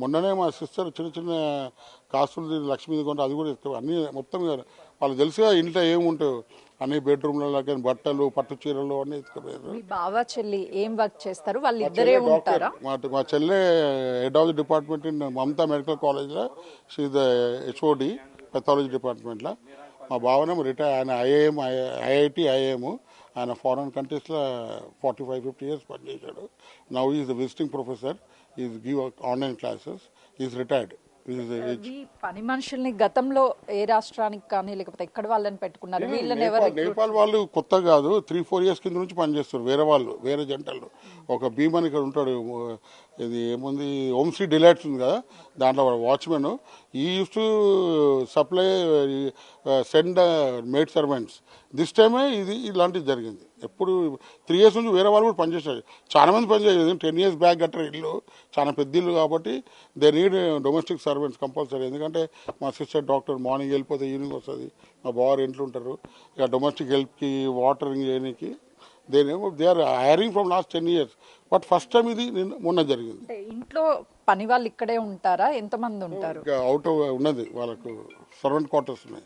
మొన్ననే మా సిస్టర్ చిన్న చిన్న కాసులు లక్ష్మీ కొంటే అది కూడా ఇస్తాం అన్నీ మొత్తం వాళ్ళు తెలుసుగా ఇంట్లో ఏముంటాయో అన్ని బెడ్రూమ్లలో కానీ బట్టలు పట్టు చీరలు అన్నీ ఎత్తుకుపోయారు. మీ బావ చెల్లి ఏం వర్క్ చేస్తారు? వాళ్ళు ఇద్దరే ఉంటారా? మా చెల్లె head of the department in Mamata medical కాలేజ్లో షీ ద హెచ్ఓడి పెథాలజీ డిపార్ట్మెంట్లో. మా బావనేమో రిటైర్, ఆయన ఐఐఎం ఆయన ఫారెన్ కంట్రీస్లో 45-50 years పనిచేశాడు. Now is the visiting professor, is give online classes, is retired. ఈ పని మనుషుల్ని గతంలో ఏ రాష్ట్రానికి కానీ లేకపోతే ఎక్కడ వాళ్ళని పెట్టుకున్నారు? వీళ్ళని ఎవరు? నేపాల్ వాళ్ళు కొత్త కాదు, 3-4 years కింద నుంచి పనిచేస్తారు. వేరే వాళ్ళు, వేరే జంటలు. ఒక భీమన్ ఇక్కడ ఉంటాడు, ఇది ఏముంది హోమ్స్టీ డిలైట్స్ ఉంది కదా, దాంట్లో వాచ్మెన్. ఈ use to supply send made servants. This టైమే ఇది ఇలాంటిది జరిగింది. ఎప్పుడు 3 years నుంచి వేరే వాళ్ళు కూడా పనిచేశారు. చాలా మంది పనిచేయలేదు. 10 years బ్యాక్ గట్రా ఇల్లు చాలా పెద్ద ఇల్లు కాబట్టి they need domestic servants compulsory. ఎందుకంటే మా సిస్టర్ డాక్టర్, మార్నింగ్ వెళ్ళిపోతే ఈవినింగ్ వస్తుంది. మా బావారు ఇంట్లో ఉంటారు. ఇక డొమెస్టిక్ హెల్ప్కి, వాటరింగ్ చేయడానికి they are hiring from last 10 years. But first time ఇది మొన్న జరిగింది. ఇంట్లో పని వాళ్ళు ఇక్కడే ఉంటారా? ఎంతమంది ఉంటారు? అవుట్ ఉన్నది వాళ్ళకు సర్వెంట్ క్వార్టర్స్ ఉన్నాయి.